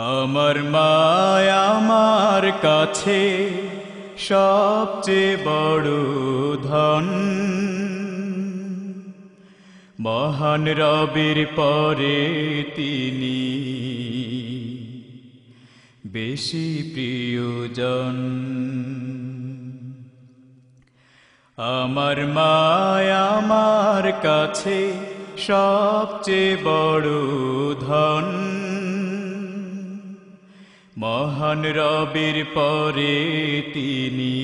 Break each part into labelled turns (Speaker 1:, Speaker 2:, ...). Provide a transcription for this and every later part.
Speaker 1: আমার মায় আমার কাছে সবচেয়ে বড় ধন। মহান রবের পরে তিনি বেশি প্রিয়জন। আমার মায় আমার কাছে সবচেয়ে বড় ধন। মহান রবের পরে তিনি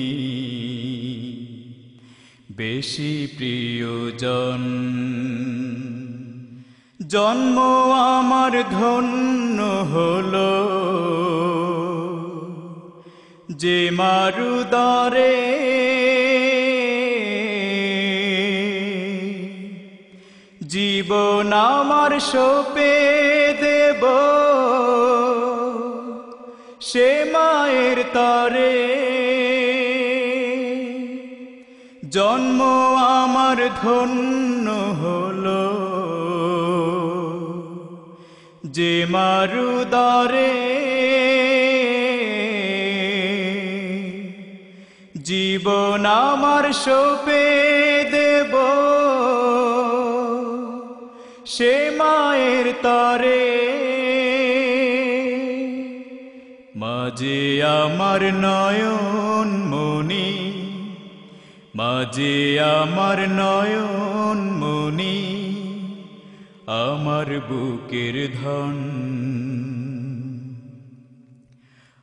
Speaker 1: বেশি প্রিয়জন। জন্ম আমার ধন্য হলো যে মারুদরে, জীবন আমার সঁপে দেব সে মায়ের তরে। জন্ম আমার ধন্য হলো যে মারুদরে, জীবন আমার সঁপে দেব সে মায়ের তরে। মাঝে আমার নয়ন মনি, মাঝে আমার নয়ন মনি, আমার বুকের ধন।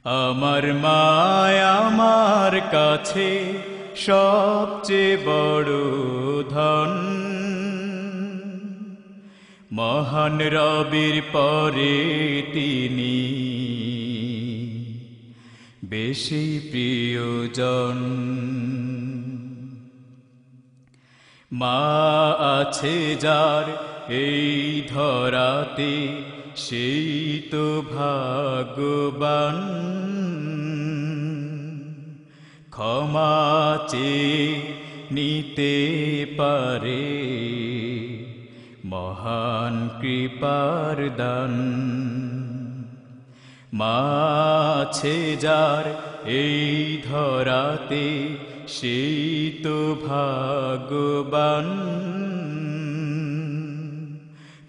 Speaker 1: আমার মায় আমার কাছে সবচেয়ে বড় ধন। মহান রবের পরে তিনি বেশি প্রিয়জন। মা আছে যার এই ধরাতে সেই তো ভাগ্যবান। ক্ষমা চেয়ে নিতে পারে মহান কৃপার দান। মা আছে যার এই ধরাতে সেই তো ভাগ্যবান।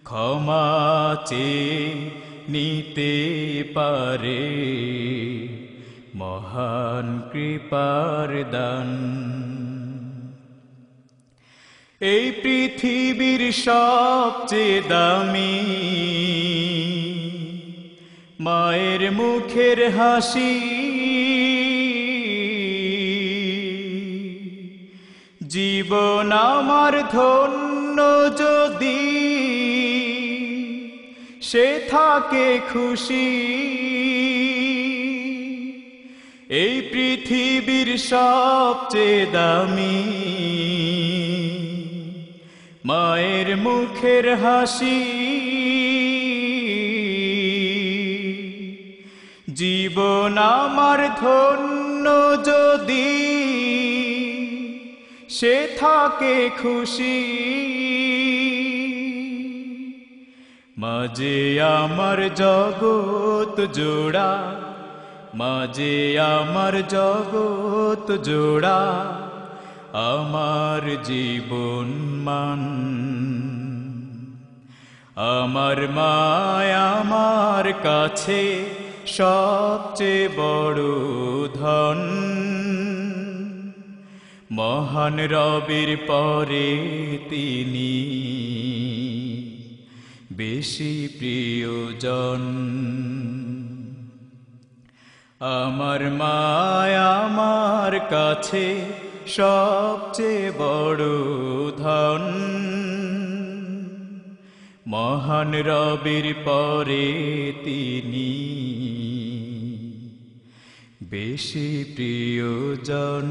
Speaker 1: ক্ষমা চেয়ে নিতে পারে মহান কৃপার দান। এই পৃথিবীর সবচেয়ে দামি মায়ের মুখের হাসি। জীবন আমার ধন্য যদি সে থাকে খুশি। এই পৃথিবীর সবচেয়ে দামি মায়ের মুখের হাসি। জীবন আমার ধন্য যদি সে থাকে খুশি। মাঝে আমার জগৎ জোড়া, মাঝে আমার জগৎ জোড়া, আমার জীবন মান। আমার মায় আমার কাছে সবচেয়ে বড় ধন। মহান রবের পরে তিনি বেশি প্রিয়জন। আমার মায় আমার কাছে সবচেয়ে বড় ধন। মহান রবের পরে তিনি বেশি প্রিয়জন।